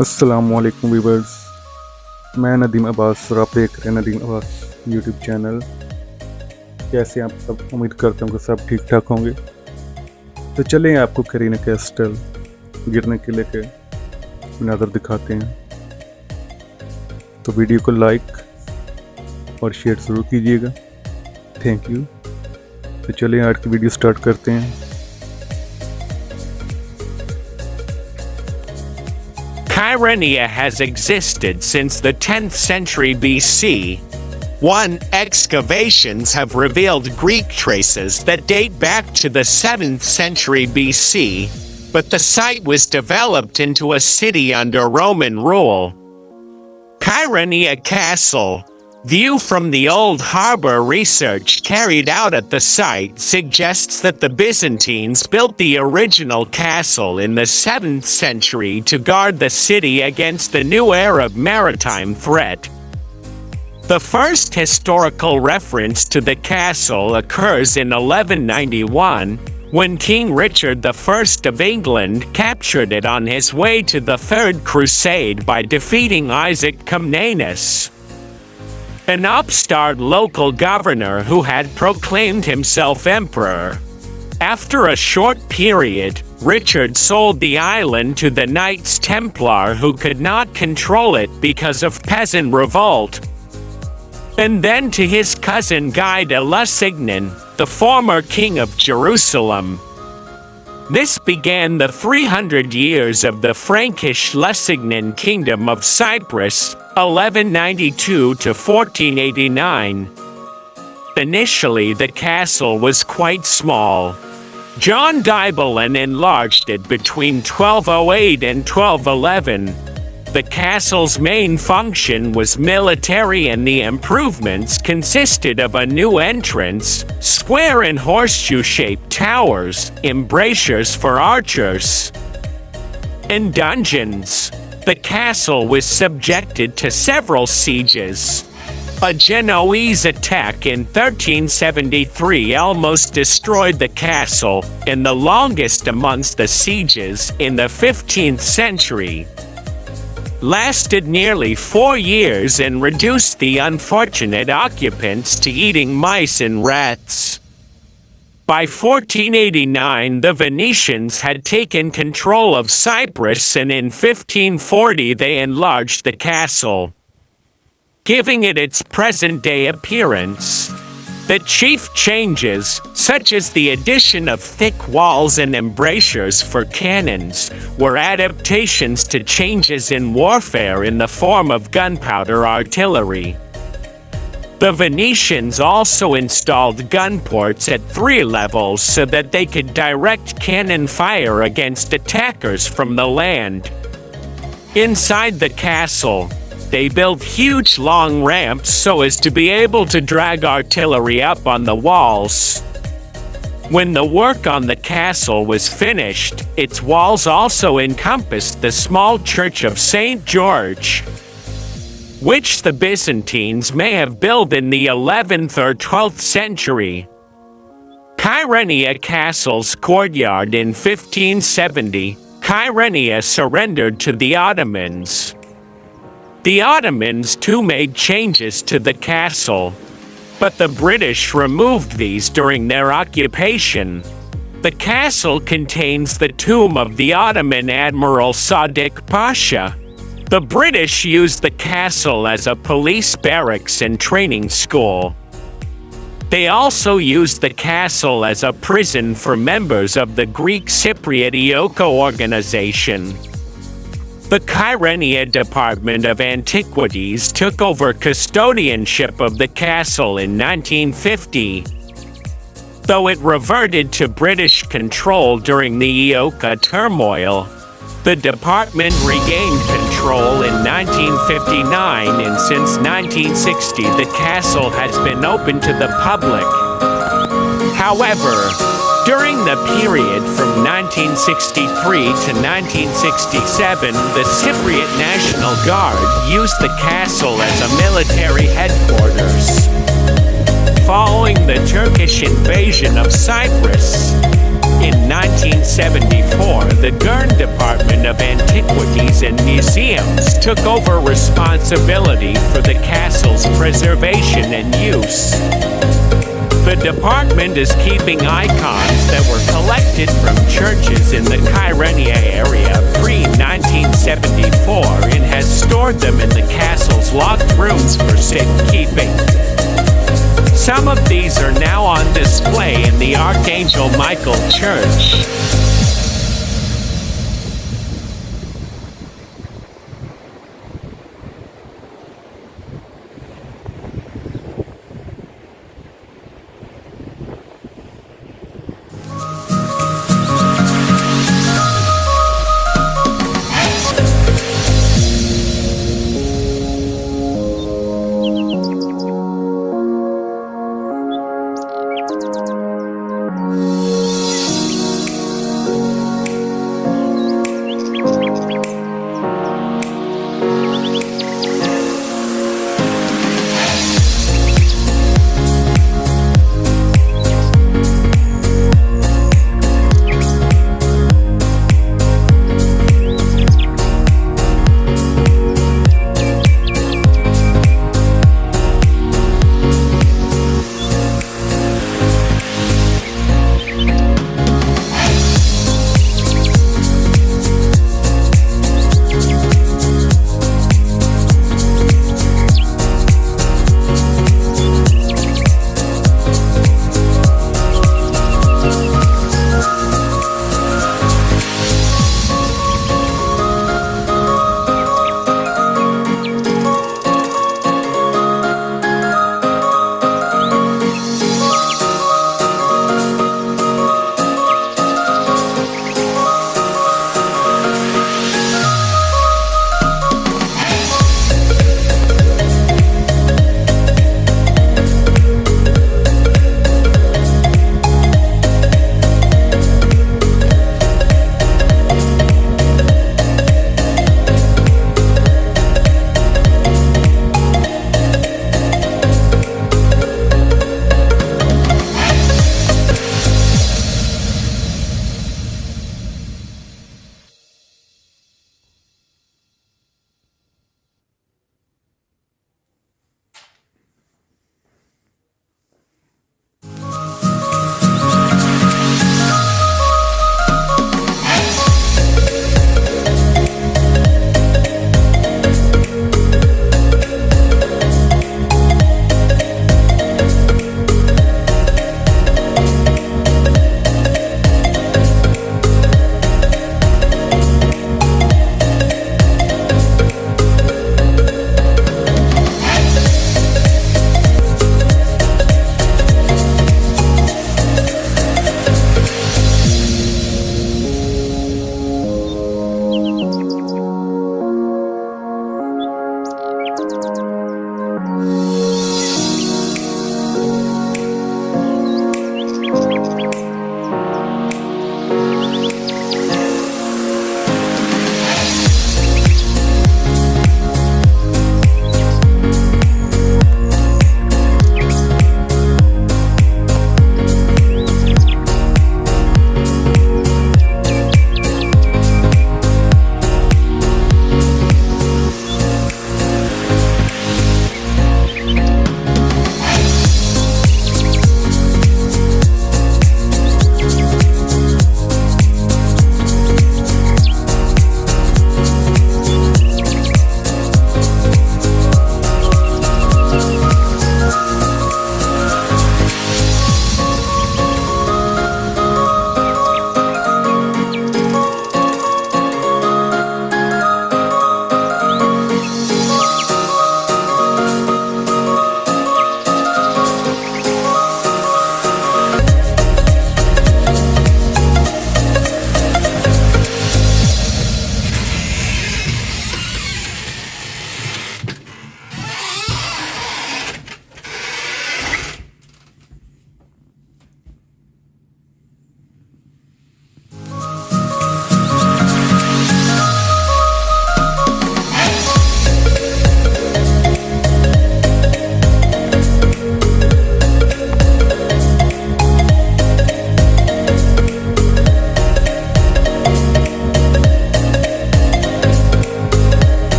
अस्सलामुअलैकुम वीवर्स। मैं नदीम अब्बास और आप देख रहे हैं नदीम अब्बास यूट्यूब चैनल। कैसे आप सब? उम्मीद करता हूँ कि सब ठीक ठाक होंगे। तो चलें आपको करीना कैस्टल गिरने किले के नज़र दिखाते हैं। तो वीडियो को लाइक और शेयर ज़रूर कीजिएगा। Thank you. तो चलें आज की वीडियो स्टार्ट करते हैं। Kyrenia has existed since the 10th century BC. Excavations have revealed Greek traces that date back to the 7th century BC, but the site was developed into a city under Roman rule. Kyrenia Castle. View from the old harbour. Research carried out at the site suggests that the Byzantines built the original castle in the 7th century to guard the city against the new Arab maritime threat. The first historical reference to the castle occurs in 1191, when King Richard I of England captured it on his way to the Third Crusade by defeating Isaac Comnenus, an upstart local governor who had proclaimed himself emperor. After a short period, Richard sold the island to the Knights Templar, who could not control it because of peasant revolt, and then to his cousin Guy de Lusignan, the former king of Jerusalem. This began the 300 years of the Frankish Lusignan Kingdom of Cyprus, 1192 to 1489. Initially, the castle was quite small. John Dibelin enlarged it between 1208 and 1211. The castle's main function was military, and the improvements consisted of a new entrance, square and horseshoe-shaped towers, embrasures for archers, and dungeons. The castle was subjected to several sieges. A Genoese attack in 1373 almost destroyed the castle, and the longest amongst the sieges, in the 15th century, lasted nearly 4 years and reduced the unfortunate occupants to eating mice and rats. By 1489, the Venetians had taken control of Cyprus, and in 1540 they enlarged the castle, giving it its present-day appearance. The chief changes, such as the addition of thick walls and embrasures for cannons, were adaptations to changes in warfare in the form of gunpowder artillery. The Venetians also installed gun ports at 3 levels so that they could direct cannon fire against attackers from the land. Inside the castle, they built huge long ramps so as to be able to drag artillery up on the walls. When the work on the castle was finished, its walls also encompassed the small church of St. George, which the Byzantines may have built in the 11th or 12th century. Kyrenia Castle's courtyard. In 1570, Kyrenia surrendered to the Ottomans. The Ottomans too made changes to the castle, but the British removed these during their occupation. The castle contains the tomb of the Ottoman Admiral Sadiq Pasha. The British used the castle as a police barracks and training school. They also used the castle as a prison for members of the Greek Cypriot Ioko organization. The Kyrenia Department of Antiquities took over custodianship of the castle in 1950. Though it reverted to British control during the Ioko turmoil, the department regained control in 1959, and since 1960 the castle has been open to the public. However, during the period from 1963 to 1967, the Cypriot National Guard used the castle as a military headquarters. Following the Turkish invasion of Cyprus in 19 1974, the Girne Department of Antiquities and Museums took over responsibility for the castle's preservation and use. The department is keeping icons that were collected from churches in the Kyrenia area pre-1974 and has stored them in the castle's locked rooms for safekeeping. Some of these are now on display in the Archangel Michael Church.